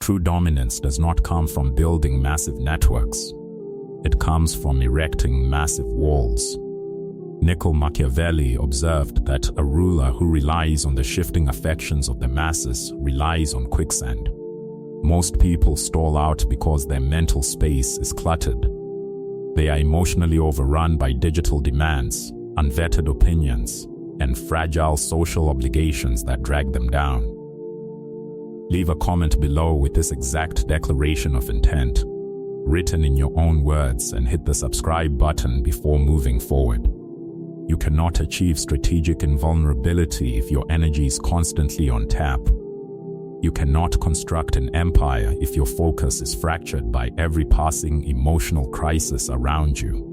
True dominance does not come from building massive networks. It comes from erecting massive walls. Machiavelli observed that a ruler who relies on the shifting affections of the masses relies on quicksand. Most people stall out because their mental space is cluttered. They are emotionally overrun by digital demands, unvetted opinions, and fragile social obligations that drag them down. Leave a comment below with this exact declaration of intent, written in your own words, and hit the subscribe button before moving forward. You cannot achieve strategic invulnerability if your energy is constantly on tap. You cannot construct an empire if your focus is fractured by every passing emotional crisis around you.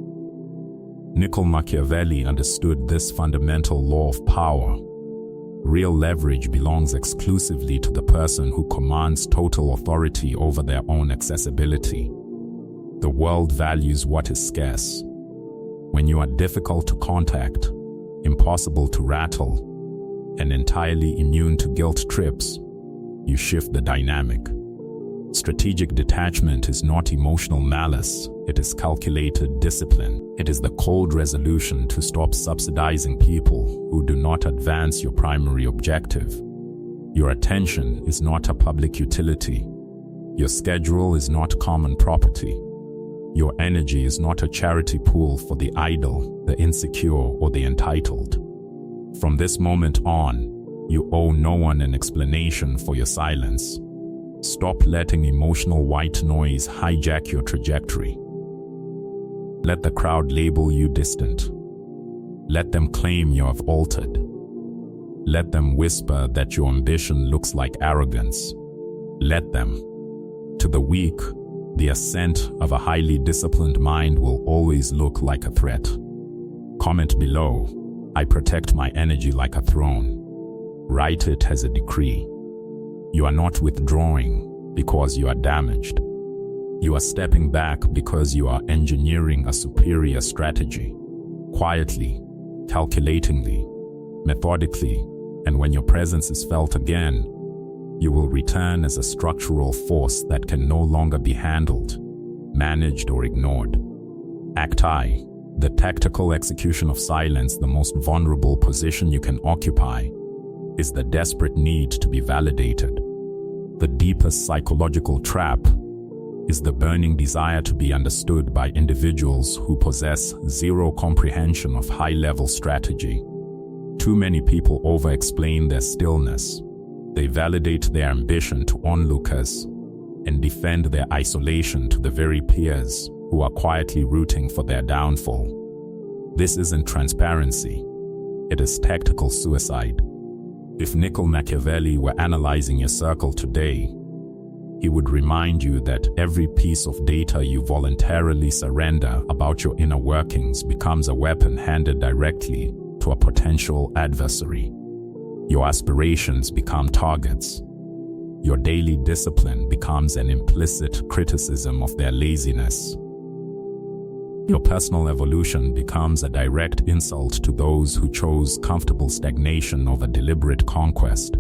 Machiavelli understood this fundamental law of power. Real leverage belongs exclusively to the person who commands total authority over their own accessibility. The world values what is scarce. When you are difficult to contact, impossible to rattle, and entirely immune to guilt trips, you shift the dynamic. Strategic detachment is not emotional malice, it is calculated discipline. It is the cold resolution to stop subsidizing people who do not advance your primary objective. Your attention is not a public utility. Your schedule is not common property. Your energy is not a charity pool for the idle, the insecure, or the entitled. From this moment on, you owe no one an explanation for your silence. Stop letting emotional white noise hijack your trajectory. Let the crowd label you distant. Let them claim you have altered. Let them whisper that your ambition looks like arrogance. Let them. To the weak, the ascent of a highly disciplined mind will always look like a threat. Comment below, I protect my energy like a throne. Write it as a decree. You are not withdrawing because you are damaged. You are stepping back because you are engineering a superior strategy. Quietly, calculatingly, methodically, and when your presence is felt again, you will return as a structural force that can no longer be handled, managed, or ignored. Act I, the tactical execution of silence. The most vulnerable position you can occupy is the desperate need to be validated. The deepest psychological trap is the burning desire to be understood by individuals who possess zero comprehension of high-level strategy. Too many people over-explain their stillness. They validate their ambition to onlookers and defend their isolation to the very peers who are quietly rooting for their downfall. This isn't transparency. It is tactical suicide. If Machiavelli were analyzing your circle today, he would remind you that every piece of data you voluntarily surrender about your inner workings becomes a weapon handed directly to a potential adversary. Your aspirations become targets. Your daily discipline becomes an implicit criticism of their laziness. Your personal evolution becomes a direct insult to those who chose comfortable stagnation over deliberate conquest.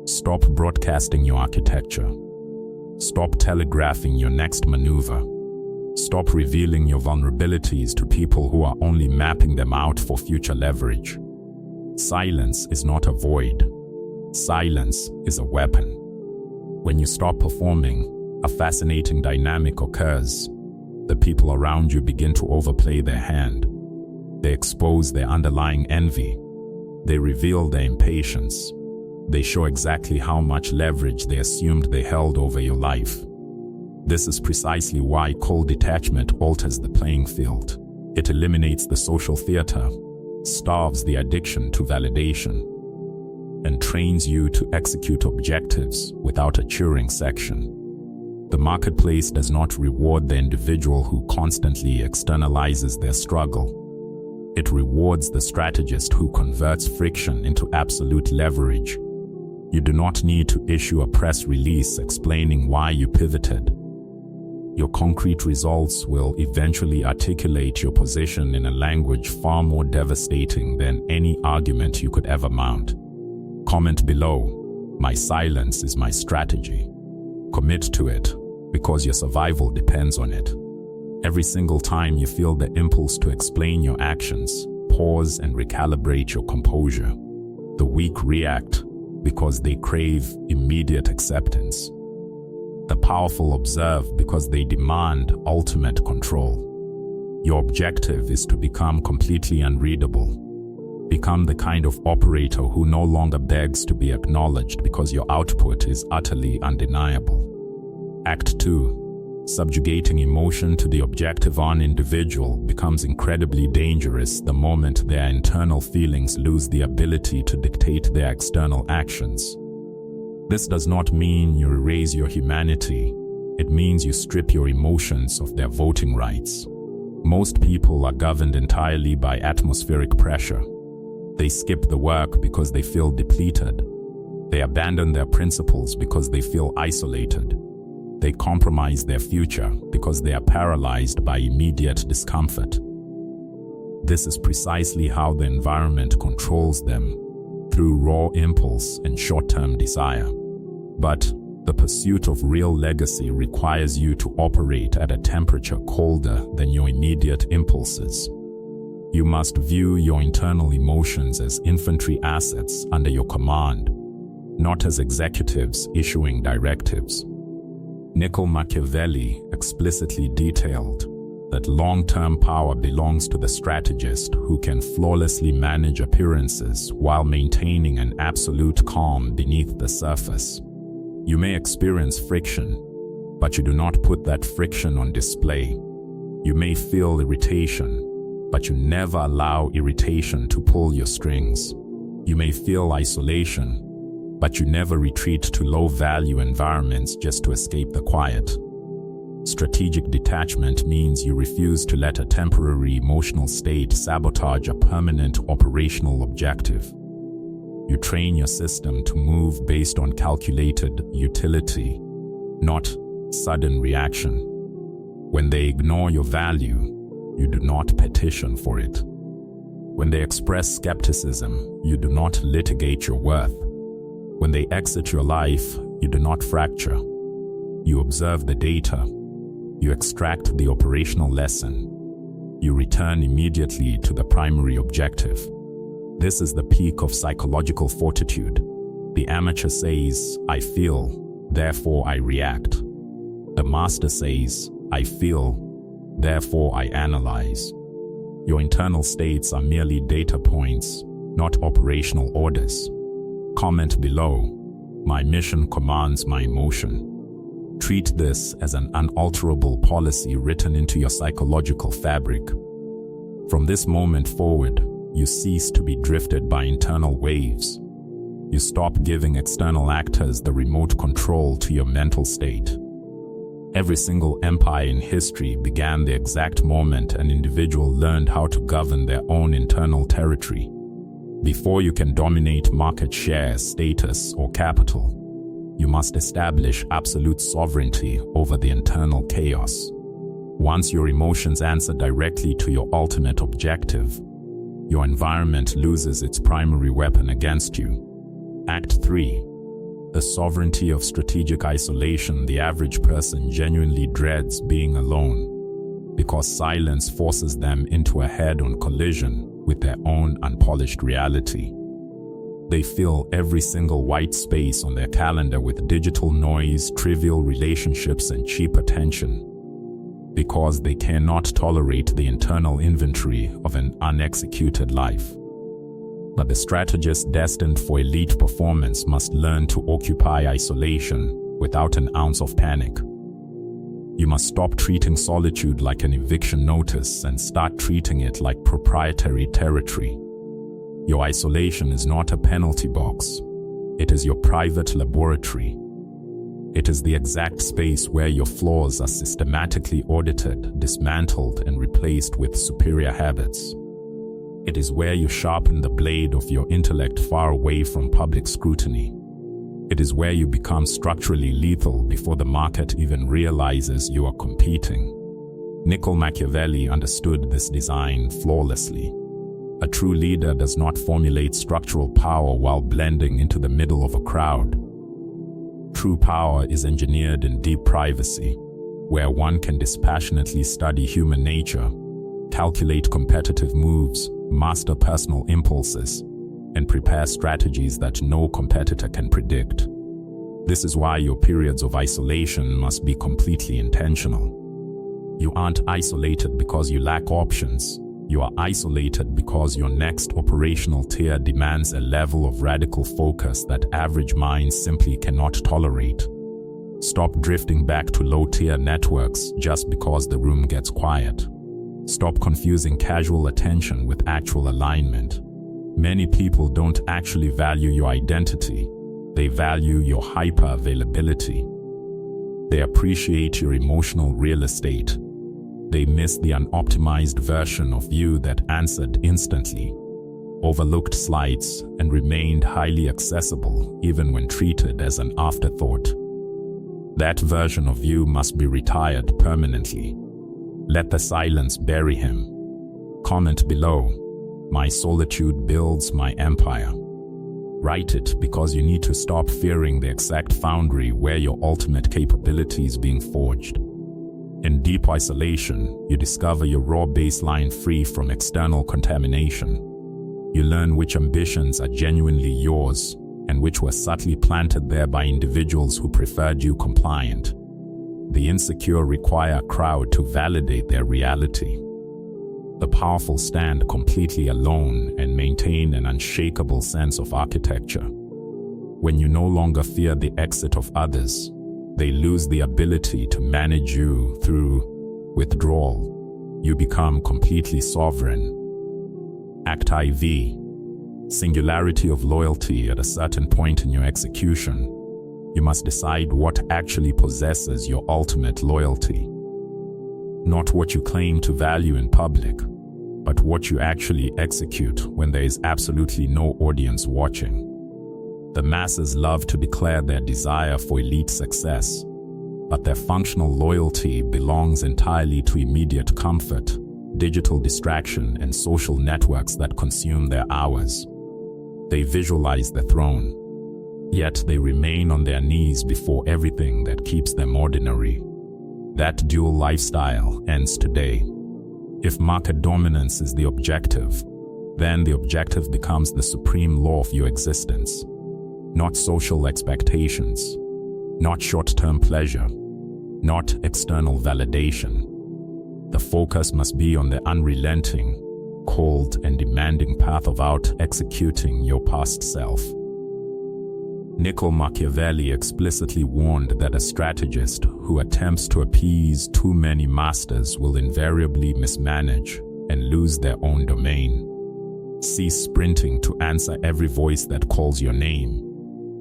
Stop broadcasting your architecture. Stop telegraphing your next maneuver. Stop revealing your vulnerabilities to people who are only mapping them out for future leverage. Silence is not a void. Silence is a weapon. When you stop performing, a fascinating dynamic occurs. The people around you begin to overplay their hand. They expose their underlying envy. They reveal their impatience. They show exactly how much leverage they assumed they held over your life. This is precisely why cold detachment alters the playing field. It eliminates the social theater, starves the addiction to validation, and trains you to execute objectives without a Turing section. The marketplace does not reward the individual who constantly externalizes their struggle. It rewards the strategist who converts friction into absolute leverage. You do not need to issue a press release explaining why you pivoted. Your concrete results will eventually articulate your position in a language far more devastating than any argument you could ever mount. Comment below, my silence is my strategy. Commit to it, because your survival depends on it. Every single time you feel the impulse to explain your actions, pause and recalibrate your composure. The weak react because they crave immediate acceptance. The powerful observe because they demand ultimate control. Your objective is to become completely unreadable. Become the kind of operator who no longer begs to be acknowledged because your output is utterly undeniable. Act 2. Subjugating emotion to the objective on individual becomes incredibly dangerous the moment their internal feelings lose the ability to dictate their external actions. This does not mean you erase your humanity. It means you strip your emotions of their voting rights. Most people are governed entirely by atmospheric pressure. They skip the work because they feel depleted. They abandon their principles because they feel isolated. They compromise their future because they are paralyzed by immediate discomfort. This is precisely how the environment controls them, through raw impulse and short-term desire. But the pursuit of real legacy requires you to operate at a temperature colder than your immediate impulses. You must view your internal emotions as infantry assets under your command, not as executives issuing directives. Machiavelli explicitly detailed that long-term power belongs to the strategist who can flawlessly manage appearances while maintaining an absolute calm beneath the surface. You may experience friction, but you do not put that friction on display. You may feel irritation, but you never allow irritation to pull your strings. You may feel isolation, but you never retreat to low-value environments just to escape the quiet. Strategic detachment means you refuse to let a temporary emotional state sabotage a permanent operational objective. You train your system to move based on calculated utility, not sudden reaction. When they ignore your value, you do not petition for it. When they express skepticism, you do not litigate your worth. When they exit your life, you do not fracture. You observe the data. You extract the operational lesson. You return immediately to the primary objective. This is the peak of psychological fortitude. The amateur says, "I feel, therefore I react." The master says, "I feel, therefore I analyze." Your internal states are merely data points, not operational orders. Comment below. My mission commands my emotion. Treat this as an unalterable policy written into your psychological fabric. From this moment forward, you cease to be drifted by internal waves. You stop giving external actors the remote control to your mental state. Every single empire in history began the exact moment an individual learned how to govern their own internal territory. Before you can dominate market share, status, or capital, you must establish absolute sovereignty over the internal chaos. Once your emotions answer directly to your ultimate objective, your environment loses its primary weapon against you. Act 3. The sovereignty of strategic isolation. The average person genuinely dreads being alone, because silence forces them into a head-on collision with their own unpolished reality. They fill every single white space on their calendar with digital noise, trivial relationships, and cheap attention, because they cannot tolerate the internal inventory of an unexecuted life. But the strategist destined for elite performance must learn to occupy isolation without an ounce of panic. You must stop treating solitude like an eviction notice and start treating it like proprietary territory. Your isolation is not a penalty box. It is your private laboratory. It is the exact space where your flaws are systematically audited, dismantled, and replaced with superior habits. It is where you sharpen the blade of your intellect far away from public scrutiny. It is where you become structurally lethal before the market even realizes you are competing. Machiavelli understood this design flawlessly. A true leader does not formulate structural power while blending into the middle of a crowd. True power is engineered in deep privacy, where one can dispassionately study human nature, calculate competitive moves, master personal impulses, and prepare strategies that no competitor can predict. This is why your periods of isolation must be completely intentional. You aren't isolated because you lack options. You are isolated because your next operational tier demands a level of radical focus that average minds simply cannot tolerate. Stop drifting back to low-tier networks just because the room gets quiet. Stop confusing casual attention with actual alignment. Many people don't actually value your identity. They value your hyper-availability. They appreciate your emotional real estate. They miss the unoptimized version of you that answered instantly, overlooked slides, and remained highly accessible even when treated as an afterthought. That version of you must be retired permanently. Let the silence bury him. Comment below. My solitude builds my empire. Write it because you need to stop fearing the exact foundry where your ultimate capability is being forged. In deep isolation, you discover your raw baseline free from external contamination. You learn which ambitions are genuinely yours and which were subtly planted there by individuals who preferred you compliant. The insecure require a crowd to validate their reality. The powerful stand completely alone and maintain an unshakable sense of architecture. When you no longer fear the exit of others, they lose the ability to manage you through withdrawal. You become completely sovereign. Act IV. Singularity of loyalty. At a certain point in your execution, you must decide what actually possesses your ultimate loyalty. Not what you claim to value in public, but what you actually execute when there is absolutely no audience watching. The masses love to declare their desire for elite success, but their functional loyalty belongs entirely to immediate comfort, digital distraction, and social networks that consume their hours. They visualize the throne, yet they remain on their knees before everything that keeps them ordinary. That dual lifestyle ends today. If market dominance is the objective, then the objective becomes the supreme law of your existence. Not social expectations, not short-term pleasure, not external validation. The focus must be on the unrelenting, cold, and demanding path of out-executing your past self. Machiavelli explicitly warned that a strategist who attempts to appease too many masters will invariably mismanage and lose their own domain. Cease sprinting to answer every voice that calls your name.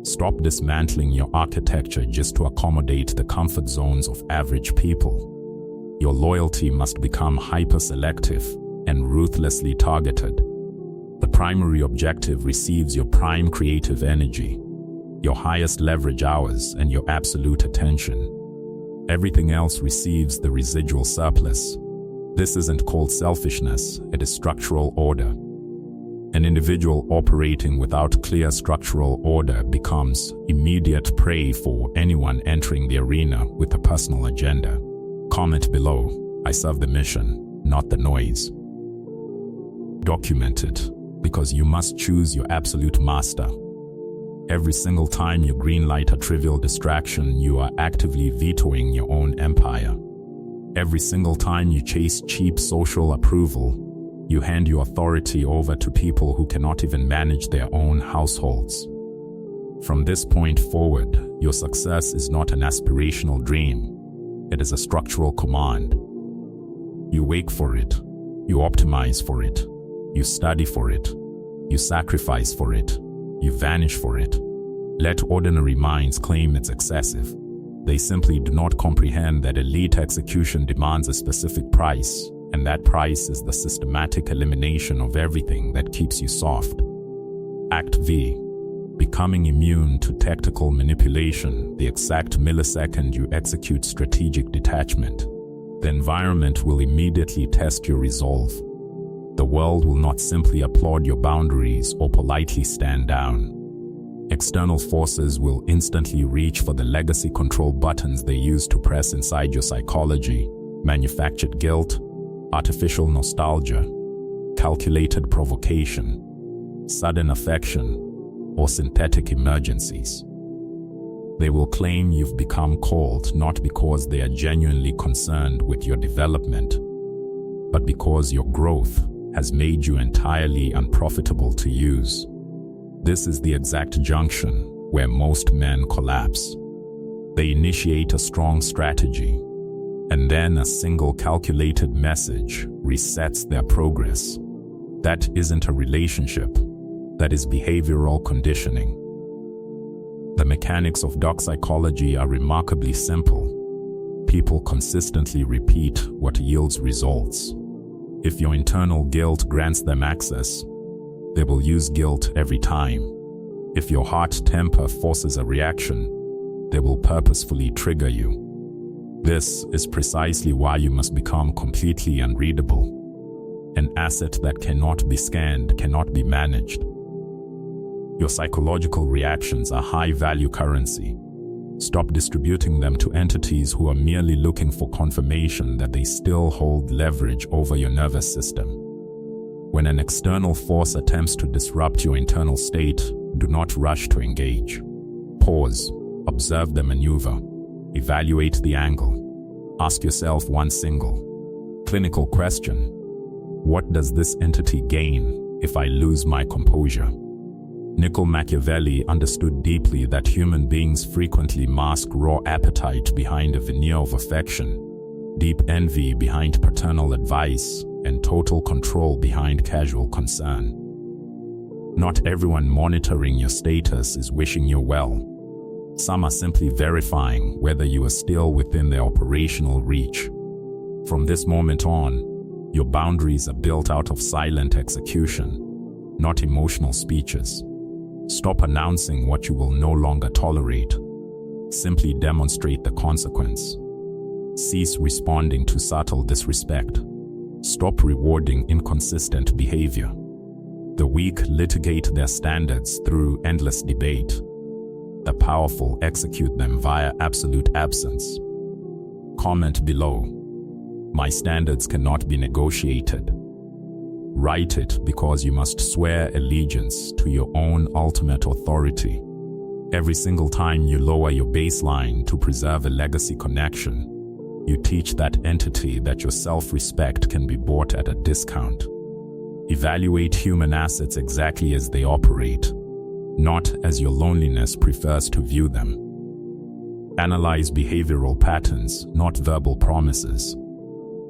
Stop dismantling your architecture just to accommodate the comfort zones of average people. Your loyalty must become hyper-selective and ruthlessly targeted. The primary objective receives your prime creative energy, your highest leverage hours, and your absolute attention. Everything else receives the residual surplus. This isn't called selfishness, it is structural order. An individual operating without clear structural order becomes immediate prey for anyone entering the arena with a personal agenda. Comment below. I serve the mission, not the noise. Document it, because you must choose your absolute master. Every single time you greenlight a trivial distraction, you are actively vetoing your own empire. Every single time you chase cheap social approval, you hand your authority over to people who cannot even manage their own households. From this point forward, your success is not an aspirational dream. It is a structural command. You wake for it. You optimize for it. You study for it. You sacrifice for it. You vanish for it. Let ordinary minds claim it's excessive. They simply do not comprehend that elite execution demands a specific price, and that price is the systematic elimination of everything that keeps you soft. Act V. Becoming immune to tactical manipulation. The exact millisecond you execute strategic detachment, the environment will immediately test your resolve. The world will not simply applaud your boundaries or politely stand down. External forces will instantly reach for the legacy control buttons they use to press inside your psychology: manufactured guilt, artificial nostalgia, calculated provocation, sudden affection, or synthetic emergencies. They will claim you've become cold not because they are genuinely concerned with your development, but because your growth has made you entirely unprofitable to use. This is the exact junction where most men collapse. They initiate a strong strategy, and then a single calculated message resets their progress. That isn't a relationship. That is behavioral conditioning. The mechanics of dark psychology are remarkably simple. People consistently repeat what yields results. If your internal guilt grants them access, they will use guilt every time. If your hot temper forces a reaction, they will purposefully trigger you. This is precisely why you must become completely unreadable. An asset that cannot be scanned cannot be managed. Your psychological reactions are high-value currency. Stop distributing them to entities who are merely looking for confirmation that they still hold leverage over your nervous system. When an external force attempts to disrupt your internal state, do not rush to engage. Pause, observe the maneuver, evaluate the angle. Ask yourself one single, clinical question: what does this entity gain if I lose my composure? Machiavelli understood deeply that human beings frequently mask raw appetite behind a veneer of affection, deep envy behind paternal advice, and total control behind casual concern. Not everyone monitoring your status is wishing you well. Some are simply verifying whether you are still within their operational reach. From this moment on, your boundaries are built out of silent execution, not emotional speeches. Stop announcing what you will no longer tolerate. Simply demonstrate the consequence. Cease responding to subtle disrespect. Stop rewarding inconsistent behavior. The weak litigate their standards through endless debate. The powerful execute them via absolute absence. Comment below: my standards cannot be negotiated. Write it because you must swear allegiance to your own ultimate authority. Every single time you lower your baseline to preserve a legacy connection, you teach that entity that your self-respect can be bought at a discount. Evaluate human assets exactly as they operate, not as your loneliness prefers to view them. Analyze behavioral patterns, not verbal promises.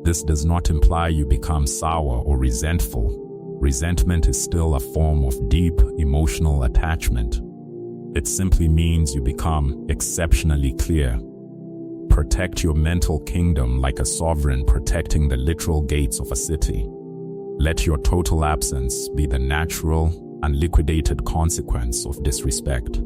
This does not imply you become sour or resentful. Resentment is still a form of deep emotional attachment. It simply means you become exceptionally clear. Protect your mental kingdom like a sovereign protecting the literal gates of a city. Let your total absence be the natural, unliquidated consequence of disrespect.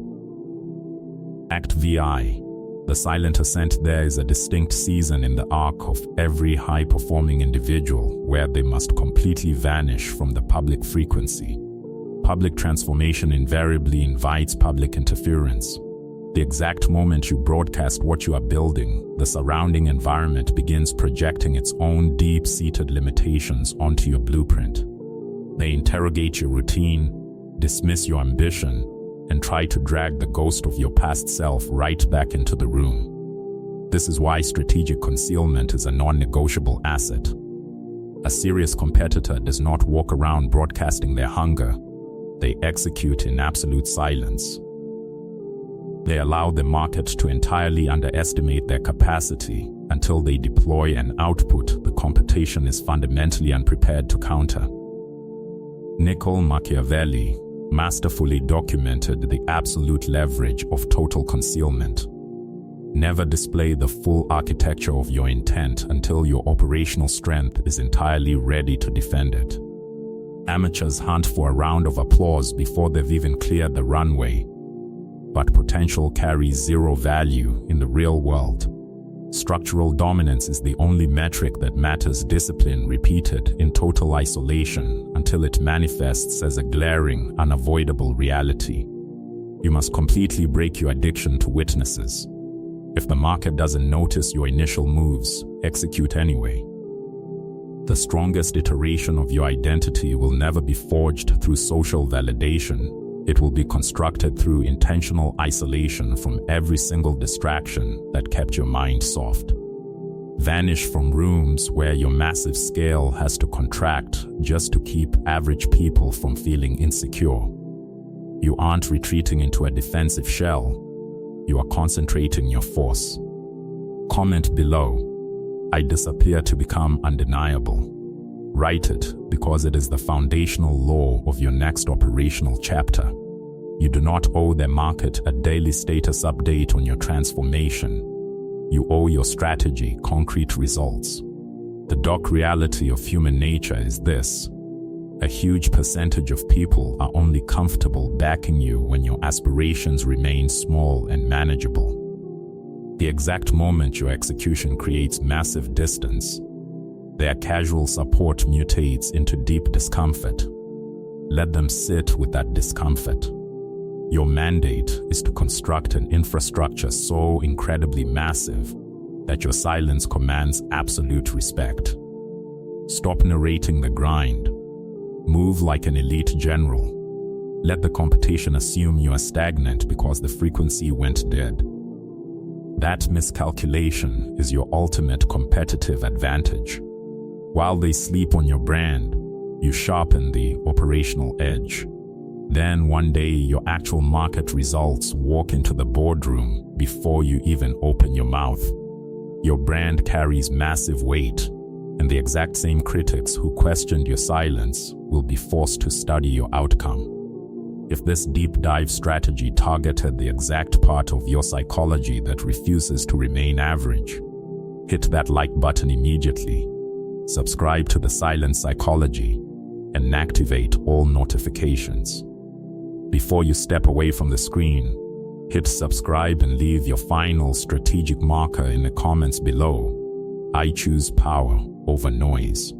Act VI. The silent ascent. There is a distinct season in the arc of every high-performing individual where they must completely vanish from the public frequency. Public transformation invariably invites public interference. The exact moment you broadcast what you are building, the surrounding environment begins projecting its own deep-seated limitations onto your blueprint. They interrogate your routine, dismiss your ambition, and try to drag the ghost of your past self right back into the room. This is why strategic concealment is a non-negotiable asset. A serious competitor does not walk around broadcasting their hunger. They execute in absolute silence. They allow the market to entirely underestimate their capacity until they deploy an output the competition is fundamentally unprepared to counter. Machiavelli masterfully documented the absolute leverage of total concealment. Never display the full architecture of your intent until your operational strength is entirely ready to defend it. Amateurs hunt for a round of applause before they've even cleared the runway. But potential carries zero value in the real world. Structural dominance is the only metric that matters. Discipline repeated in total isolation until it manifests as a glaring, unavoidable reality. You must completely break your addiction to witnesses. If the market doesn't notice your initial moves, execute anyway. The strongest iteration of your identity will never be forged through social validation. It will be constructed through intentional isolation from every single distraction that kept your mind soft. Vanish from rooms where your massive scale has to contract just to keep average people from feeling insecure. You aren't retreating into a defensive shell. You are concentrating your force. Comment below. I disappear to become undeniable. Write it because it is the foundational law of your next operational chapter. You do not owe the market a daily status update on your transformation. You owe your strategy concrete results. The dark reality of human nature is this: a huge percentage of people are only comfortable backing you when your aspirations remain small and manageable. The exact moment your execution creates massive distance, their casual support mutates into deep discomfort. Let them sit with that discomfort. Your mandate is to construct an infrastructure so incredibly massive that your silence commands absolute respect. Stop narrating the grind. Move like an elite general. Let the competition assume you are stagnant because the frequency went dead. That miscalculation is your ultimate competitive advantage. While they sleep on your brand, you sharpen the operational edge. Then one day your actual market results walk into the boardroom before you even open your mouth. Your brand carries massive weight, and the exact same critics who questioned your silence will be forced to study your outcome. If this deep dive strategy targeted the exact part of your psychology that refuses to remain average, hit that like button immediately, subscribe to the Silent Psychology, and activate all notifications. Before you step away from the screen, hit subscribe and leave your final strategic marker in the comments below. I choose power over noise.